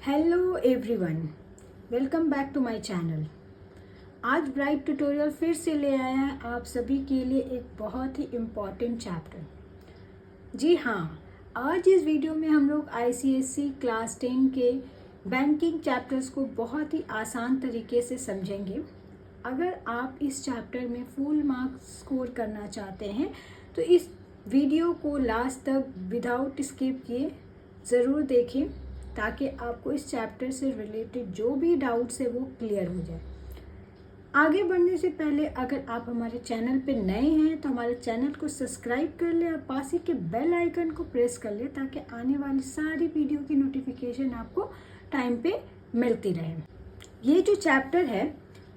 Hello everyone, welcome back to my channel. आज bright tutorial फिर से ले आया है आप सभी के लिए एक बहुत ही इम्पॉर्टेंट चैप्टर। जी हाँ, आज इस वीडियो में हम लोग आईसीएसई क्लास 10 के बैंकिंग चैप्टर्स को बहुत ही आसान तरीके से समझेंगे। अगर आप इस चैप्टर में फुल मार्क्स स्कोर करना चाहते हैं तो इस वीडियो को लास्ट तक विदाउट स्किप किए ज़रूर देखें, ताकि आपको इस चैप्टर से रिलेटेड जो भी डाउट्स है वो क्लियर हो जाए। आगे बढ़ने से पहले अगर आप हमारे चैनल पे नए हैं तो हमारे चैनल को सब्सक्राइब कर लें और पास ही के बेल आइकन को प्रेस कर लें, ताकि आने वाली सारी वीडियो की नोटिफिकेशन आपको टाइम पे मिलती रहे। ये जो चैप्टर है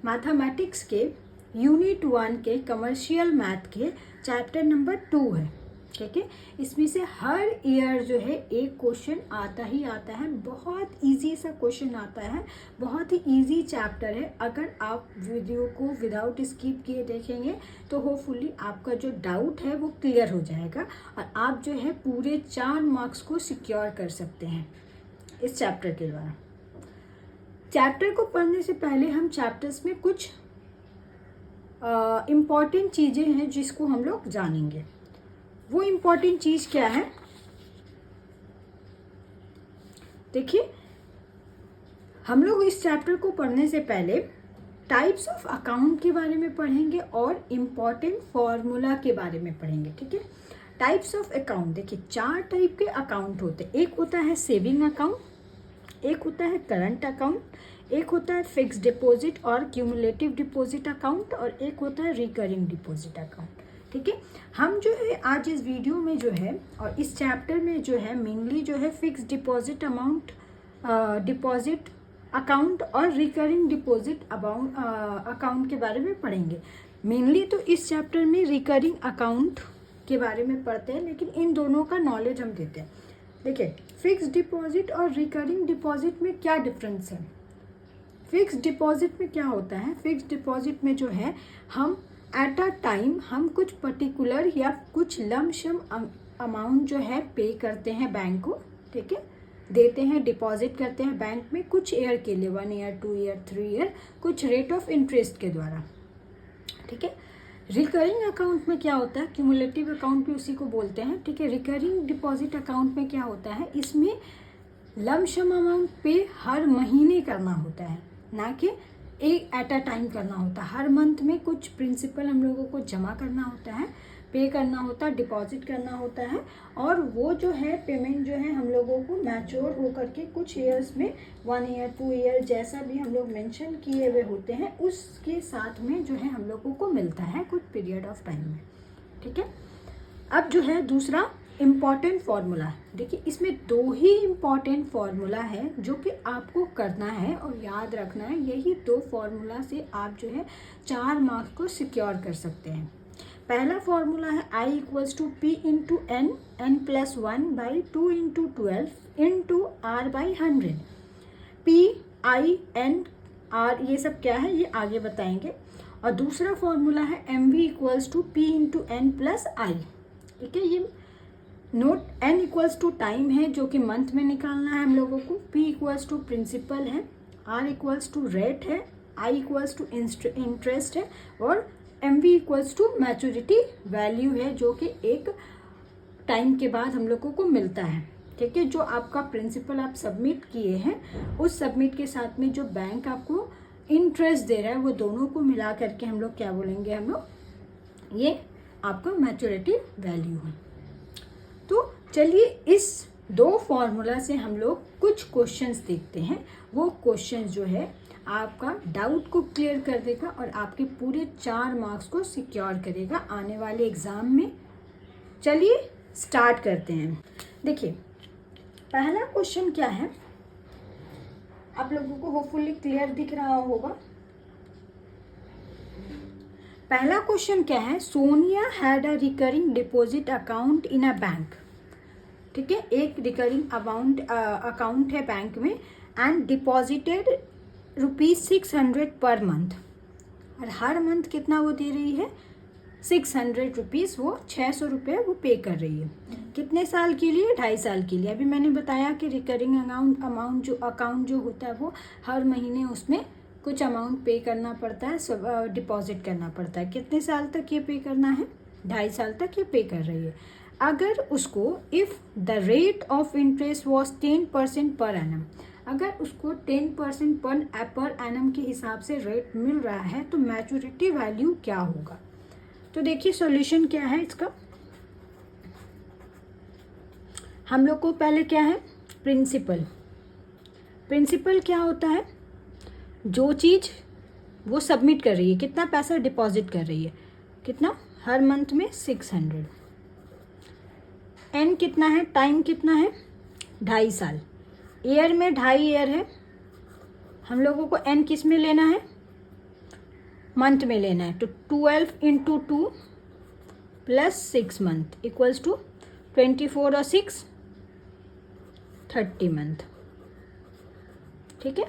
मैथमेटिक्स के यूनिट 1 के कमर्शियल मैथ के चैप्टर नंबर 2 है। ठीक है, इसमें से हर ईयर जो है एक क्वेश्चन आता ही आता है। बहुत इजी सा क्वेश्चन आता है, बहुत ही इजी चैप्टर है। अगर आप वीडियो को विदाउट स्किप किए देखेंगे तो होपफुली आपका जो डाउट है वो क्लियर हो जाएगा और आप जो है पूरे 4 मार्क्स को सिक्योर कर सकते हैं इस चैप्टर के द्वारा। चैप्टर को पढ़ने से पहले हम चैप्टर्स में कुछ इम्पॉर्टेंट चीज़ें हैं जिसको हम लोग जानेंगे। वो इम्पॉर्टेंट चीज़ क्या है, देखिए, हम लोग इस चैप्टर को पढ़ने से पहले टाइप्स ऑफ अकाउंट के बारे में पढ़ेंगे और इम्पॉर्टेंट फॉर्मूला के बारे में पढ़ेंगे। ठीक है, टाइप्स ऑफ अकाउंट, देखिए 4 टाइप के अकाउंट होते हैं। एक होता है सेविंग अकाउंट, एक होता है करंट अकाउंट, एक होता है फिक्स डिपॉजिट और क्यूमुलेटिव डिपॉजिट अकाउंट, और एक होता है रिकरिंग डिपॉजिट अकाउंट। ठीक है, हम जो है आज इस वीडियो में जो है और इस चैप्टर में जो है मेनली जो है fix deposit amount deposit account और रिकरिंग डिपॉजिट अकाउंट के बारे में पढ़ेंगे। मेनली तो इस चैप्टर में रिकरिंग अकाउंट के बारे में पढ़ते हैं, लेकिन इन दोनों का नॉलेज हम देते हैं। देखिए, फिक्स डिपॉजिट और रिकरिंग डिपॉजिट में क्या डिफरेंस है। फिक्स डिपॉजिट में क्या होता है, फिक्स डिपॉजिट में जो है हम एट अ टाइम हम कुछ पर्टिकुलर या कुछ लमसम अमाउंट जो है पे करते हैं बैंक को। ठीक है, देते हैं, डिपॉजिट करते हैं बैंक में कुछ ईयर के लिए, 1 ईयर 2 ईयर 3 ईयर, कुछ रेट ऑफ इंटरेस्ट के द्वारा। ठीक है, रिकरिंग अकाउंट में क्या होता है, क्यूमुलेटिव अकाउंट भी उसी को बोलते हैं। ठीक है, रिकरिंग डिपॉजिट अकाउंट में क्या होता है, इसमें लमसम अमाउंट पे हर महीने करना होता है, ना कि एक एट अ टाइम करना होता है। हर मंथ में कुछ प्रिंसिपल हम लोगों को जमा करना होता है, पे करना होता है, डिपॉजिट करना होता है, और वो जो है पेमेंट जो है हम लोगों को मैच्योर होकर के कुछ ईयर्स में 1 ईयर 2 ईयर जैसा भी हम लोग मेंशन किए हुए होते हैं उसके साथ में जो है हम लोगों को मिलता है कुछ पीरियड ऑफ टाइम में। ठीक है, अब जो है दूसरा इम्पॉर्टेंट फार्मूला, देखिए इसमें 2 ही इम्पॉर्टेंट फार्मूला है जो कि आपको करना है और याद रखना है। यही 2 फार्मूला से आप जो है 4 मार्क्स को सिक्योर कर सकते हैं। पहला फार्मूला है I equals to P into N, N+1/2 × 12 into R by 100। P, I, N, R ये सब क्या है ये आगे बताएंगे। और दूसरा फार्मूला है MV equals to P into N+I। ठीक है, ये note N equals to time है जो कि मंथ में निकालना है हम लोगों को, P इक्वल्स टू प्रिंसिपल है, R इक्वल्स टू रेट है, I इक्वल्स टू इंटरेस्ट है, और MV equals to maturity value है जो कि एक टाइम के बाद हम लोगों को मिलता है। ठीक है, जो आपका प्रिंसिपल आप सबमिट किए हैं उस सबमिट के साथ में जो बैंक आपको इंटरेस्ट दे रहा है वो दोनों को मिला करके हम लोग क्या बोलेंगे, हम लोग ये आपका मैच्योरिटी वैल्यू है। तो चलिए इस 2 फार्मूला से हम लोग कुछ क्वेश्चंस देखते हैं। वो क्वेश्चंस जो है आपका डाउट को क्लियर कर देगा और आपके पूरे 4 मार्क्स को सिक्योर करेगा आने वाले एग्जाम में। चलिए स्टार्ट करते हैं। देखिए पहला क्वेश्चन क्या है, आप लोगों को होपफुली क्लियर दिख रहा होगा। पहला क्वेश्चन क्या है, Sonia had a recurring deposit account in a bank. ठीक है, एक रिकरिंग अकाउंट है बैंक में एंड डिपॉजिटेड ₹600 पर मंथ, और हर मंथ कितना वो दे रही है, 600 रुपीज़, वो 600 रुपये वो पे कर रही है। कितने साल के लिए? 2.5 साल के लिए। अभी मैंने बताया कि रिकरिंग अकाउंट जो होता है वो हर महीने उसमें कुछ अमाउंट पे करना पड़ता है, डिपॉजिट करना पड़ता है। कितने साल तक ये पे करना है? 2.5 साल तक ये पे कर रही है। अगर उसको if the rate of interest was 10% per annum, अगर उसको 10% पर एनम के हिसाब से रेट मिल रहा है तो मैच्योरिटी वैल्यू क्या होगा? तो देखिए सॉल्यूशन क्या है इसका। हम लोग को पहले क्या है? प्रिंसिपल। प्रिंसिपल क्या होता है? जो चीज़ वो सबमिट कर रही है, कितना पैसा डिपॉजिट कर रही है, कितना? हर मंथ में 600। एन कितना है? टाइम कितना है? 2.5 साल। ईयर में 2.5 ईयर है। हम लोगों को एन किस में लेना है? मंथ में लेना है। तो 12 × 2 + 6 मंथ इक्वल्स टू 24 और 6 30 मंथ। ठीक है।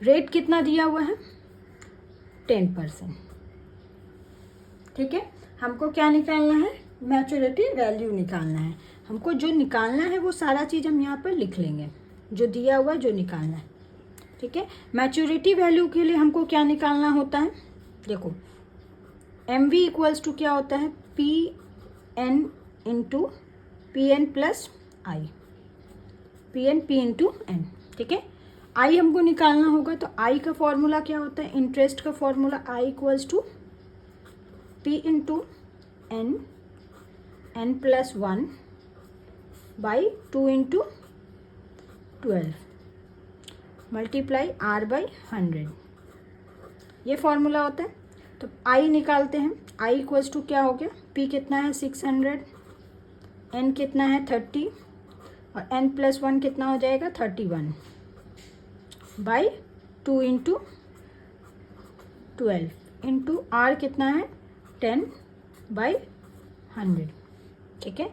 रेट कितना दिया हुआ है? 10%। ठीक है। हमको क्या निकालना है? मैच्योरिटी वैल्यू निकालना है। हमको जो निकालना है वो सारा चीज़ हम यहाँ पर लिख लेंगे, जो दिया हुआ जो निकालना है। ठीक है। मैच्योरिटी वैल्यू के लिए हमको क्या निकालना होता है? देखो एम वी इक्वल्स टू क्या होता है? पी एन + आई, पी इंटू एन। ठीक है। आई हमको निकालना होगा तो आई का फॉर्मूला क्या होता है? इंटरेस्ट का formula I equals to P into N +1 by 2 × 12 multiply are by 100, ये फॉर्मूला होता है। तो आई निकालते हैं। आई इक्वल्स टू क्या हो गया? पी कितना है? 600, एन कितना है? 30 और n + 1 कितना हो जाएगा? 31 बाई 2 × 12 इंटू आर कितना है? 10 बाई 100। ठीक है।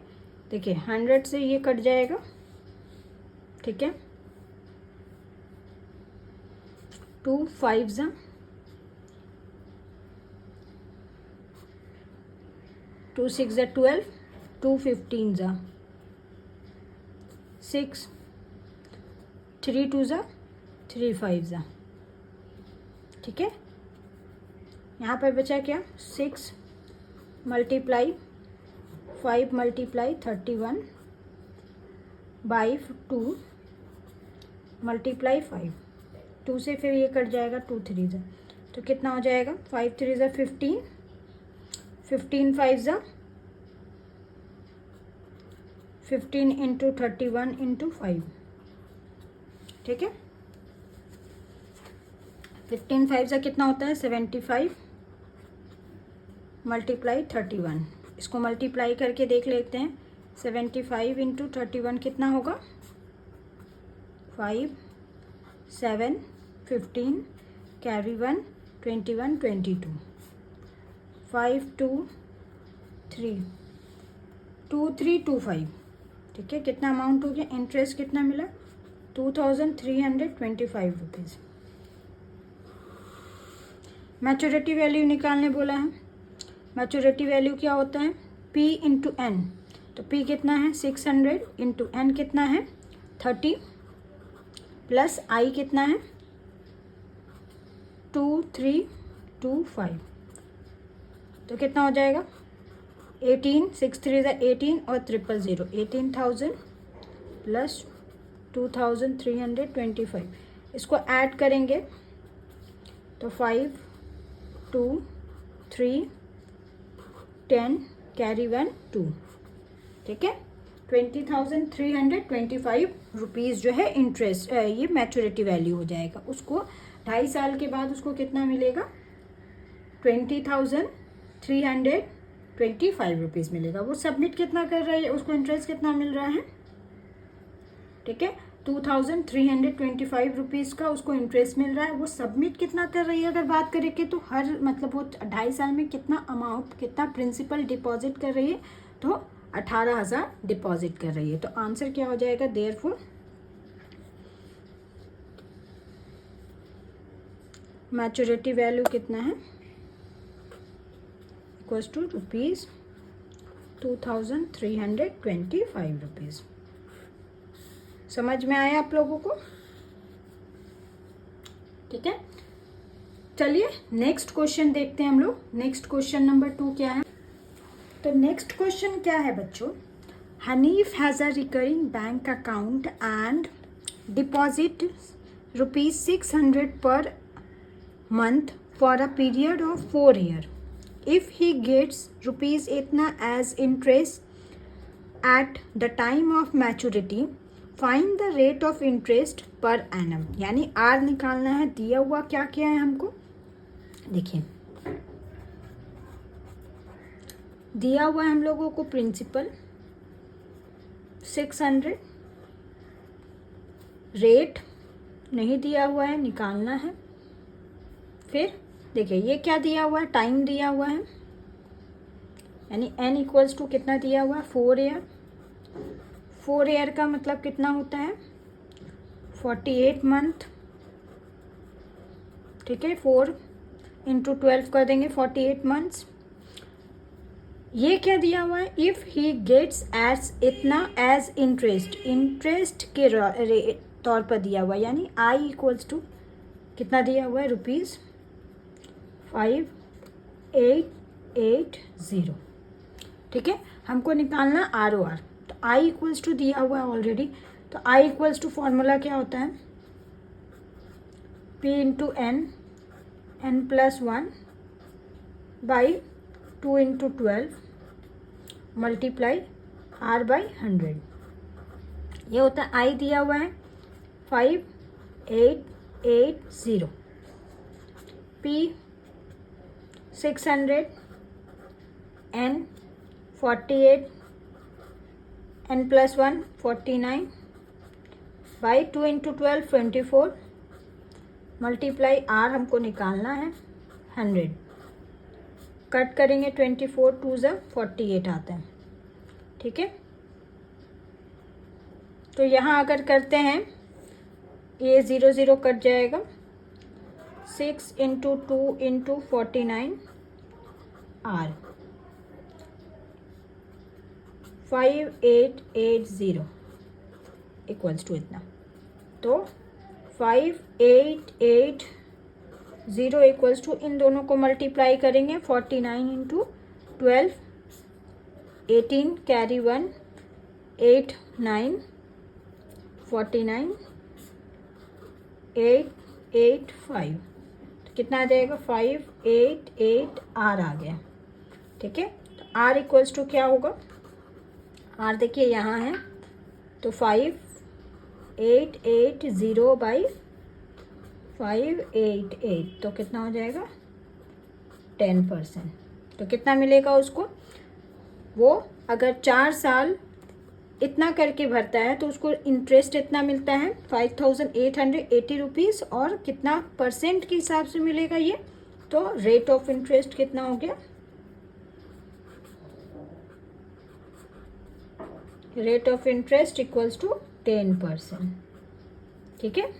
देखिए 100 से ये कट जाएगा। ठीक है। 2 5 ज़ा 2 6 ज़ा 12, 2 15 ज़ा 6, 3 2 ज़ा 3 5 ज़ा। ठीक है। यहाँ पर बचा क्या? 6 × 5 × 31 बाई 2 × 5। 2 से फिर ये कट जाएगा, 2 3 ज़ा, तो कितना हो जाएगा? 5 3 ज़ा 15, 15 5 ज़ा 15 × 31 × 5। ठीक है। 15 5 ज़ा कितना होता है? 75 × 31। इसको मल्टीप्लाई करके देख लेते हैं। 75 × 31 कितना होगा? 5 7 15 कैरी 1 21 22 5 2 3 2 3 2 5। ठीक है। कितना अमाउंट हो गया? इंटरेस्ट कितना मिला? 2325 रुपीज़। मैच्योरिटी वैल्यू निकालने बोला है। मैच्योरिटी वैल्यू क्या होता है? P × n। तो P कितना है? 600 × n कितना है? 30 प्लस I कितना है? 2325। तो कितना हो जाएगा? 18 6 3 ज़ा 18 और 000 18,000 प्लस 2325। इसको ऐड करेंगे तो 5 2 3 10 कैरी 1 2। ठीक है। 20,325 रुपीज़ जो है इंटरेस्ट, ये मैच्योरिटी वैल्यू हो जाएगा। उसको 2.5 साल के बाद उसको कितना मिलेगा? 20,325 रुपीज़ मिलेगा। वो सबमिट कितना कर रही है, उसको इंटरेस्ट कितना मिल रहा है? ठीक है। 2,325 रुपीज़ का उसको इंटरेस्ट मिल रहा है। वो सबमिट कितना कर रही है अगर बात करें तो हर मतलब वो 2.5 साल में कितना अमाउंट, कितना प्रिंसिपल डिपॉजिट कर रही है? तो 18,000 डिपॉजिट कर रही है। तो आंसर क्या हो जाएगा? देयरफॉर मैच्योरिटी वैल्यू कितना है? Equals to rupees 2325 rupees. समझ में आया आप लोगों को? ठीक है, चलिए नेक्स्ट क्वेश्चन देखते हैं हम लोग। नेक्स्ट क्वेश्चन नंबर 2 क्या है? तो नेक्स्ट क्वेश्चन क्या है बच्चों? Hanif has a recurring bank account and deposit ₹600 पर month for a period of 4 years. If he gets rupees इतना as interest at the time of maturity, find the rate of interest per annum. यानी R निकालना है। दिया हुआ क्या क्या है हमको? देखिए, दिया हुआ है हम लोगों को प्रिंसिपल 600, रेट नहीं दिया हुआ है, निकालना है। फिर देखिए ये क्या दिया हुआ है? टाइम दिया हुआ है, यानी n इक्वल्स टू कितना दिया हुआ है? 4 ईयर। 4 ईयर का मतलब कितना होता है? 48 मंथ। ठीक है, 4 इंटू 12 कर देंगे, 48 मंथ्स। ये क्या दिया हुआ है? इफ़ ही गेट्स एज इतना एज इंटरेस्ट, इंटरेस्ट के तौर पर दिया हुआ है, यानी i इक्वल्स टू कितना दिया हुआ है? ₹5880। ठीक है, हमको निकालना ROR। तो i इक्वल्स टू दिया हुआ है ऑलरेडी, तो i इक्वल्स टू फॉर्मूला क्या होता है? P into n, n+1 by 2 into 12 multiply R/100। ये होता है i दिया हुआ है 5880, P 600, n 48, n+1 49 by 2 into 12 24 multiply R हमको निकालना है 100। कट करेंगे 24 2 ज़ा 48 आता है। ठीक है, तो यहाँ अगर करते हैं ये 0 0 कट जाएगा। 6 into 2 into 49 R 5880 equals to इतना। तो 5880 इक्वल्स टू, इन दोनों को मल्टीप्लाई करेंगे 49 इंटू 12, 18 कैरी 1 8 9 49 885, तो कितना आ जाएगा? 588 R आ गया। ठीक है, तो R इक्वल्स टू क्या होगा? R देखिए यहाँ है, तो 5880 बाई 588, तो कितना हो जाएगा? 10%। तो कितना मिलेगा उसको? वो अगर 4 साल इतना करके भरता है तो उसको इंटरेस्ट इतना मिलता है 5880 रुपीज़। और कितना परसेंट के हिसाब से मिलेगा ये? तो रेट ऑफ इंटरेस्ट कितना हो गया? Rate of interest equals to 10%। ठीक है,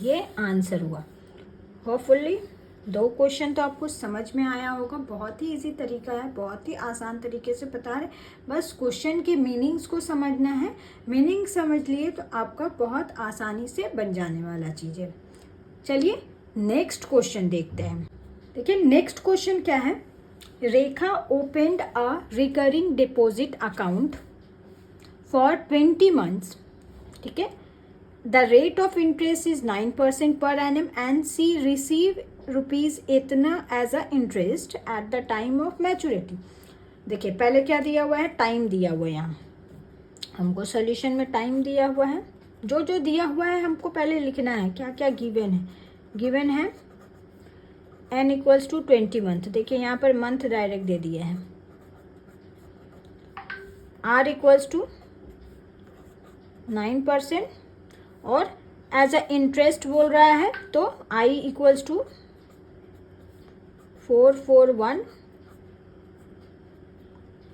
ये आंसर हुआ। होपफुली 2 क्वेश्चन तो आपको समझ में आया होगा। बहुत ही इजी तरीका है, बहुत ही आसान तरीके से बता रहे, बस क्वेश्चन के मीनिंग्स को समझना है। मीनिंग समझ लिए तो आपका बहुत आसानी से बन जाने वाला चीज़ है। चलिए नेक्स्ट क्वेश्चन देखते हैं। देखिए नेक्स्ट क्वेश्चन क्या है? Rekha opened a recurring deposit account for 20 months. ठीक है, the rate of interest is 9% per annum and she receive rupees इतना as a interest at the time of maturity. देखिए पहले क्या दिया हुआ है? टाइम दिया हुआ है। यहाँ हमको सोल्यूशन में टाइम दिया हुआ है। जो जो दिया हुआ है हमको पहले लिखना है, क्या क्या गिवन है। गिवन है n इक्वल्स टू 20 मंथ। देखिए यहाँ पर मंथ डायरेक्ट दे दिया है। r इक्वल्स टू 9% और एज अ इंटरेस्ट बोल रहा है, तो i इक्वल्स टू 441।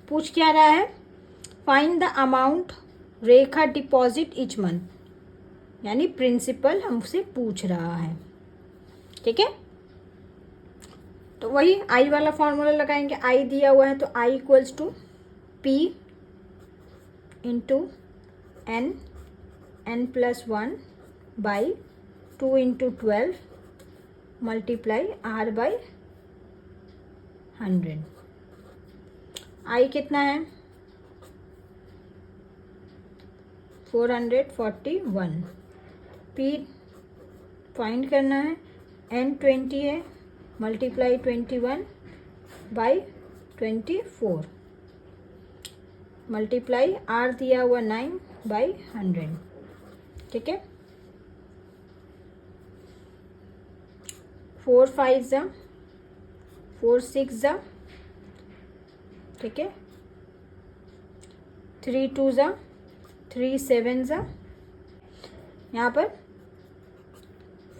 पूछ क्या रहा है? Find the amount Rekha deposit each month, यानी प्रिंसिपल हमसे पूछ रहा है। ठीक है, तो वही आई वाला फॉर्मूला लगाएंगे, आई दिया हुआ है तो I equals to P into N plus 1 by 2 into 12 multiply are by 100। I कितना है 441। पी फाइंड करना है, एन 20 है, मल्टीप्लाई 21 बाई 24 मल्टीप्लाई आर दिया हुआ 9 बाई 100। ठीक है, 4 5 जा 4 6 जा, ठीक है, 3 2 जा 3 7 जा, यहाँ पर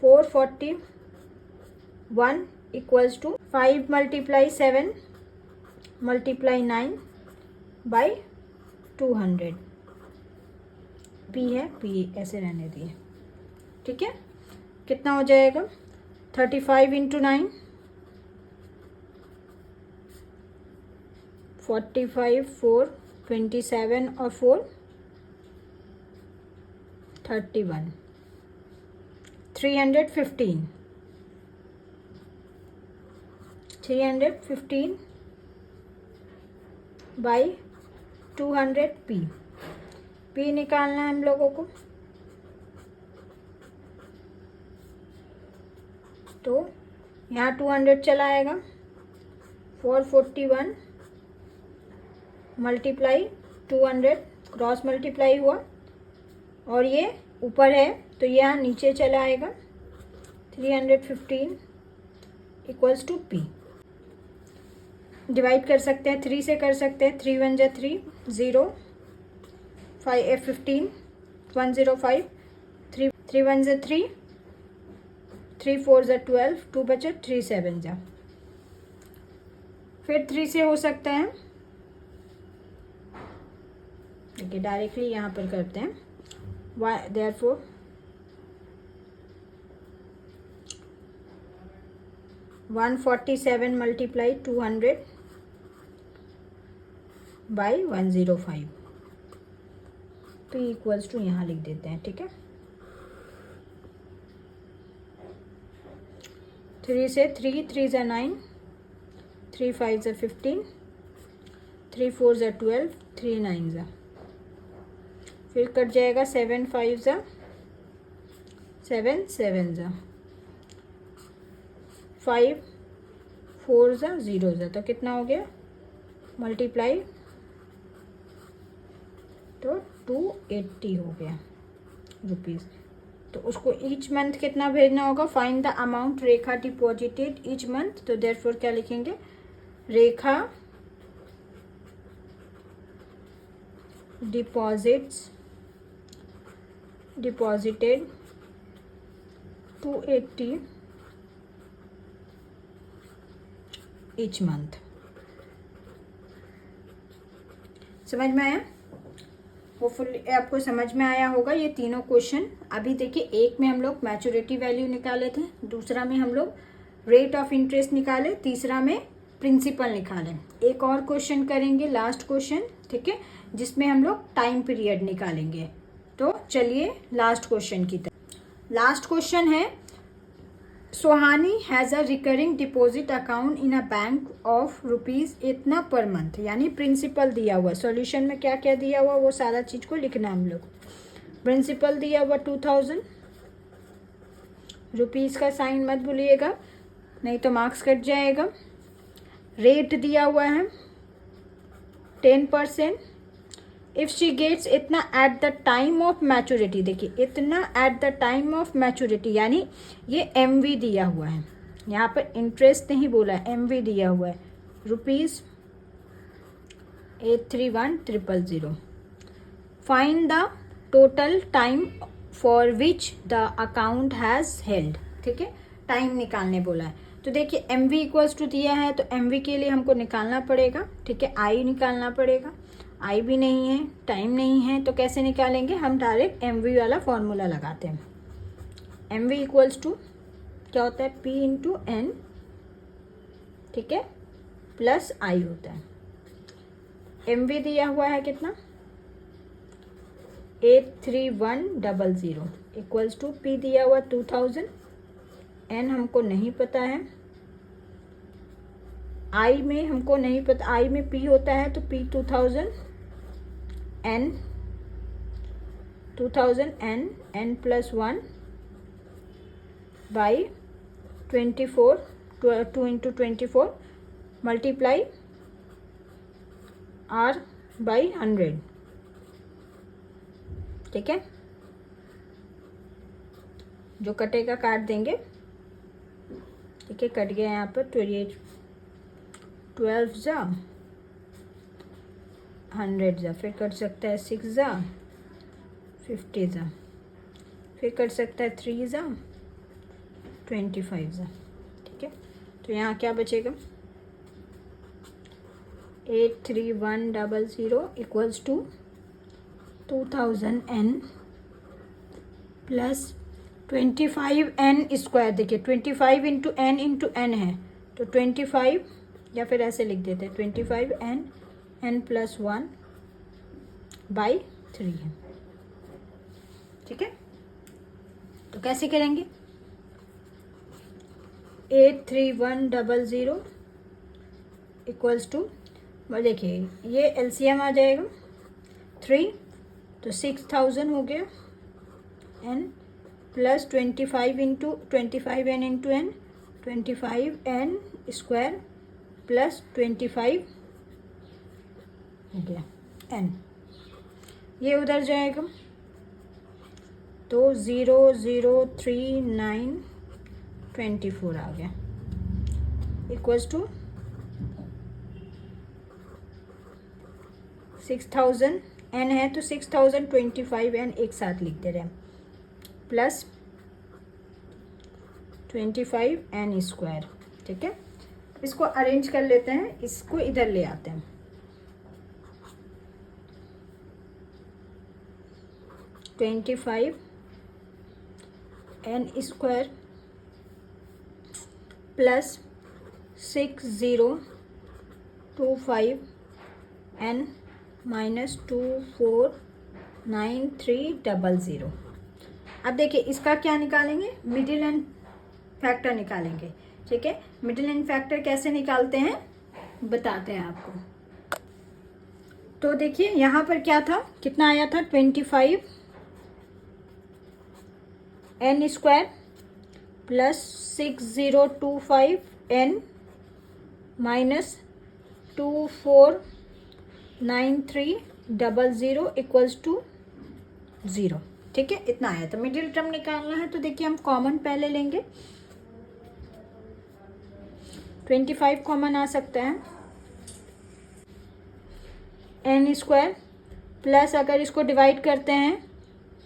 441 equals to 5 multiply 7 multiply 9 by 200। P है, पी ऐसे रहने दिए। ठीक है, कितना हो जाएगा 35 इंटू 9 45 4 27 और 4 31 315 बाई 200 पी निकालना है हम लोगों को। तो यहाँ 200 चला आएगा, 441 मल्टीप्लाई 200 क्रॉस मल्टीप्लाई हुआ और ये ऊपर है तो यहाँ नीचे चला आएगा, 315 इक्वल्स टू पी। डिवाइड कर सकते हैं, 3 से कर सकते हैं, 3 1 जा 3 0 5 15 105 3 1 जा 3 3 4 जा 12 2 बचे 3 7 जा, फिर 3 से हो सकता है, देखिए डायरेक्टली यहाँ पर करते हैं, therefore 147 multiply 200 by 105 P equals to यहाँ लिख देते हैं। ठीक है, 3 से 3 3 जा 9 3 5 जा 15 3 4 जा 12 3 9 जा, फिर कट जाएगा 7 5 जा 7 7 जा 5 4 जा 0 जा, तो कितना हो गया मल्टीप्लाई तो 280 हो गया रुपीज़। तो उसको ईच मंथ कितना भेजना होगा, find the amount Rekha deposited each month. तो देयरफॉर क्या लिखेंगे, रेखा डिपॉजिटेड 280 ईच मंथ। समझ में आया? होपफुली आपको समझ में आया होगा ये तीनों क्वेश्चन। अभी देखिए, एक में हम लोग मैच्योरिटी वैल्यू निकाले थे, दूसरा में हम लोग रेट ऑफ इंटरेस्ट निकाले, तीसरा में प्रिंसिपल निकाले। एक और क्वेश्चन करेंगे, लास्ट क्वेश्चन, ठीक है, जिसमें हम लोग टाइम पीरियड निकालेंगे। तो चलिए लास्ट क्वेश्चन की तरफ। लास्ट क्वेश्चन है, Sohani has a recurring deposit account in a bank of rupees इतना पर मंथ, यानी प्रिंसिपल दिया हुआ। सॉल्यूशन में क्या क्या दिया हुआ वो सारा चीज़ को लिखना हम लोग। प्रिंसिपल दिया हुआ 2000 रुपीज़ का साइन मत भूलिएगा, नहीं तो मार्क्स कट जाएगा। रेट दिया हुआ है 10%। इफ़ शी गेट्स इतना eight the time of maturity, देखिए इतना eight the time of maturity, यानी ये MV दिया हुआ है, यहाँ पर इंटरेस्ट नहीं बोला है, MV दिया हुआ है ₹831,000। Find the total time for which the account has held. ठीक है, टाइम निकालने बोला है। तो देखिए MV इक्वल्स टू दिया है, तो MV के लिए हमको निकालना पड़ेगा। ठीक है, I निकालना पड़ेगा, I भी नहीं है, टाइम नहीं है, तो कैसे निकालेंगे, हम डायरेक्ट MV वाला फॉर्मूला लगाते हैं। MV इक्वल्स टू क्या होता है, P इंटू N ठीक है, प्लस आई होता है। MV दिया हुआ है कितना, 83100 इक्वल्स टू P दिया हुआ 2000, N हमको नहीं पता है, I में हमको नहीं पता, I में P होता है तो P 2000, N 2000, N plus 1 by 24, 2 into 24 multiply R by 100, ठीक है। जो कटेगा काट देंगे, ठीक है, कट गया यहाँ पर। 12 जा 100 जा, फिर कट सकता है 6 जा 50 जा, फिर कट सकता है 3 जा 25 जा, ठीक है। तो यहाँ क्या बचेगा, 83100 equals to 2000n plus 25n square. देखिए 25 इंटू n है तो 25, या फिर ऐसे लिख देते हैं 25n प्लस 1 बाई 3 है, ठीक है। तो कैसे करेंगे, 83100 इक्वल्स टू, देखिए ये LCM आ जाएगा 3, तो 6000 हो गया, n plus 25 into 25n into n, 25n square plus 25 हो गया n, ये उधर जाएगा तो 003924 आ गया इक्वल्स टू 6000, n है तो 6025n एक साथ लिख दे रहे हैं, प्लस 25n स्क्वायर, ठीक है। इसको अरेंज कर लेते हैं, इसको इधर ले आते हैं, n square plus 6025n minus 249300। अब देखिए इसका क्या निकालेंगे, मिडिल एंड फैक्टर निकालेंगे, ठीक है। मिडिल एंड फैक्टर कैसे निकालते हैं बताते हैं आपको। तो देखिए यहाँ पर क्या था, कितना आया था, 25n square plus 6025n minus 249300 equals to 0, ठीक है, इतना आया। तो मिडिल टर्म निकालना है तो देखिए हम कॉमन पहले लेंगे, 25 कॉमन आ सकता है, n स्क्वायर प्लस अगर इसको डिवाइड करते हैं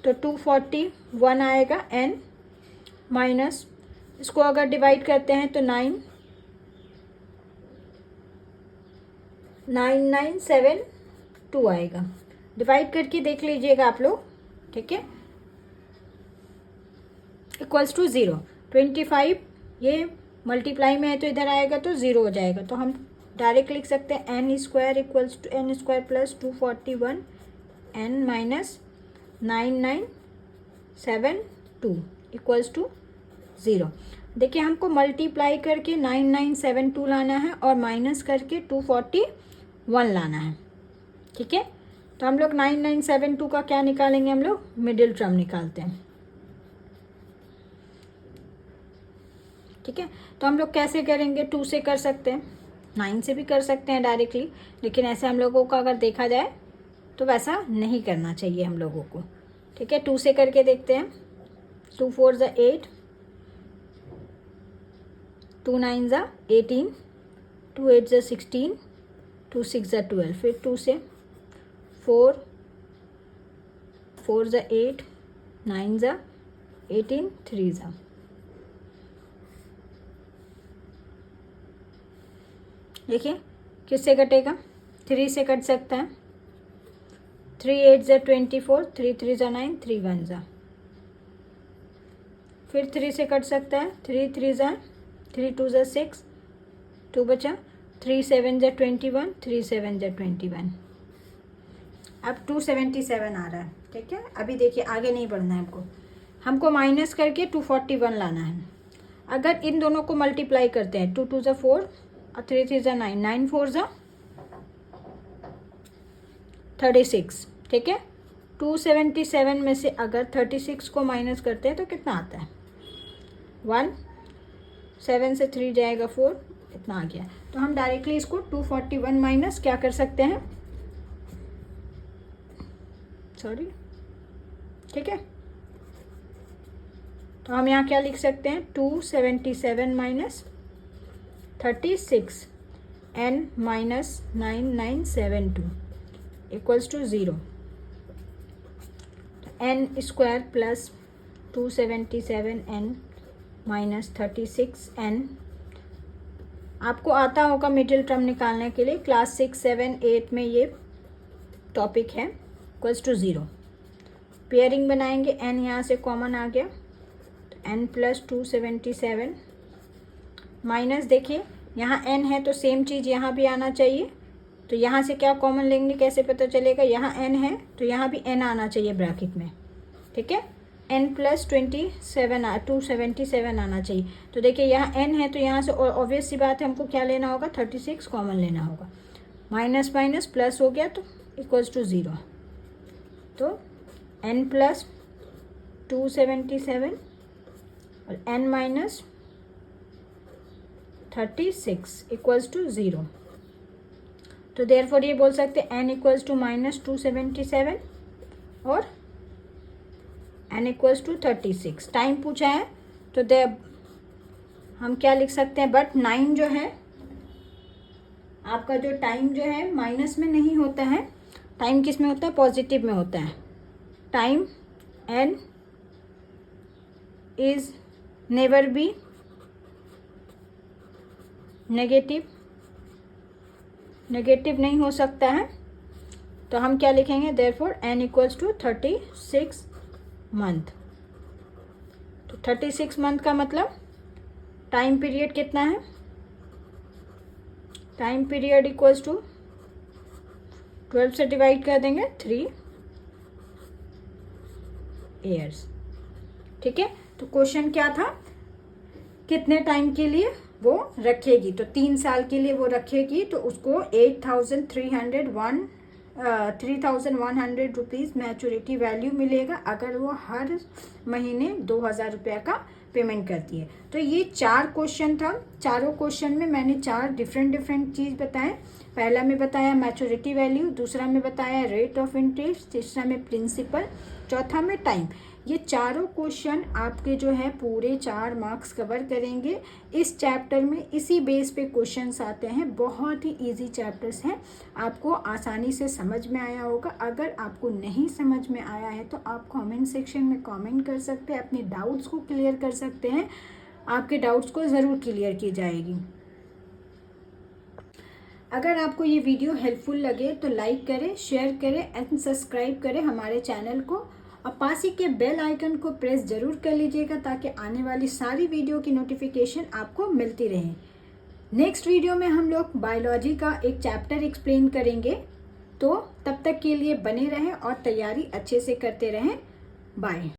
तो 241 आएगा n, माइनस इसको अगर डिवाइड करते हैं तो 9972 आएगा। डिवाइड करके देख लीजिएगा आप लोग, ठीक है, इक्वल्स टू 0। 25 ये मल्टीप्लाई में है तो इधर आएगा तो 0 हो जाएगा, तो हम डायरेक्ट लिख सकते हैं n square equals to n square plus 241 n minus 9972 equals to 0। देखिए हमको मल्टीप्लाई करके 9972 लाना है और माइनस करके 241 लाना है, ठीक है। तो हम लोग 9972 का क्या निकालेंगे, हम लोग मिडिल टर्म निकालते हैं, ठीक है। तो हम लोग कैसे करेंगे, 2 से कर सकते हैं, 9 से भी कर सकते हैं डायरेक्टली, लेकिन ऐसे हम लोगों का अगर देखा जाए तो वैसा नहीं करना चाहिए हम लोगों को, ठीक है। 2 से करके देखते हैं, 2 4 ज़ा 8, 2 9 ज़ा 18, 2 8 ज़ा 16, 2 6 ज़ा 12, फिर 2 से 4 4 ज़ा 8, 9 ज़ा 18, 3 ज़ा, देखिए किससे कटेगा, 3 से कट सकता है, 3 8 ज़ा 24, 3 3 ज़ा 9, 3 1 ज़ा, फिर 3 से कट सकता है, 3 3 ज़ा 3 2 ज़ा 6, 2 बचा, 3 7 जा 21, 3 7 जा 21। अब 277 आ रहा है, ठीक है। अभी देखिए आगे नहीं बढ़ना है हमको माइनस करके 241 लाना है। अगर इन दोनों को मल्टीप्लाई करते हैं, 2 2 जा 4 और 3 3 जा 9, 9 4 जा 36, ठीक है। 277 में से अगर 36 को माइनस करते हैं तो कितना आता है? 1, 7 से 3 जाएगा 4, इतना आ गया। तो हम डायरेक्टली इसको 241 माइनस क्या कर सकते हैं, सॉरी, ठीक है। तो हम यहाँ क्या लिख सकते हैं, 277 minus 36 n minus 9972 equals to 0। n square plus 277 n minus 36 n आपको आता होगा मिडिल टर्म निकालने के लिए, क्लास 6 7 8 में ये टॉपिक है। Equals to 0। पेयरिंग बनाएंगे, n यहाँ से कॉमन आ गया तो n प्लस 277 माइनस, देखिए यहाँ n है तो सेम चीज़ यहाँ भी आना चाहिए। तो यहाँ से क्या कॉमन लेंगे, कैसे पता चलेगा, यहाँ n है तो यहाँ भी n आना चाहिए ब्रैकेट में, ठीक है। n प्लस 277 आना चाहिए। तो देखिए यहाँ n है तो यहाँ से ऑब्वियस सी बात है हमको क्या लेना होगा, 36 कॉमन लेना होगा। माइनस माइनस प्लस हो गया तो इक्वल्स टू 0। तो n प्लस 277 और n माइनस 36 इक्वल्स टू 0। तो देयरफॉर ये बोल सकते हैं n इक्वल्स टू माइनस 277 और n इक्वल्स टू 36। टाइम पूछा है तो हम क्या लिख सकते हैं, बट 9 जो है आपका, जो टाइम जो है माइनस में नहीं होता है, टाइम किस में होता है, पॉजिटिव में होता है। Time n is never be negative नहीं हो सकता है। तो हम क्या लिखेंगे, therefore n equals to 36 month. तो 36 मंथ का मतलब टाइम पीरियड कितना है, टाइम पीरियड इक्वल्स टू 12 से डिवाइड कर देंगे 3 ईयर्स, ठीक है। तो क्वेश्चन क्या था, कितने टाइम के लिए वो रखेगी, तो 3 साल के लिए वो रखेगी तो उसको 3,100 रुपीज़ मैच्योरिटी वैल्यू मिलेगा अगर वो हर महीने 2,000 रुपये का पेमेंट करती है। तो ये 4 क्वेश्चन था। चारों क्वेश्चन में मैंने 4 डिफरेंट चीज़ बताए। पहला में बताया मैच्योरिटी वैल्यू, दूसरा में बताया रेट ऑफ इंटरेस्ट, तीसरा में प्रिंसिपल, चौथा में टाइम। ये चारों क्वेश्चन आपके जो है पूरे 4 मार्क्स कवर करेंगे इस चैप्टर में। इसी बेस पे क्वेश्चंस आते हैं, बहुत ही इजी चैप्टर्स हैं, आपको आसानी से समझ में आया होगा। अगर आपको नहीं समझ में आया है तो आप कमेंट सेक्शन में कमेंट कर सकते हैं, अपने डाउट्स को क्लियर कर सकते हैं, आपके डाउट्स को ज़रूर क्लियर की जाएगी। अगर आपको ये वीडियो हेल्पफुल लगे तो लाइक करें, शेयर करें एंड सब्सक्राइब करें हमारे चैनल को, और पास ही के बेल आइकन को प्रेस जरूर कर लीजिएगा ताकि आने वाली सारी वीडियो की नोटिफिकेशन आपको मिलती रहे। नेक्स्ट वीडियो में हम लोग बायोलॉजी का एक चैप्टर एक्सप्लेन करेंगे, तो तब तक के लिए बने रहें और तैयारी अच्छे से करते रहें। बाय।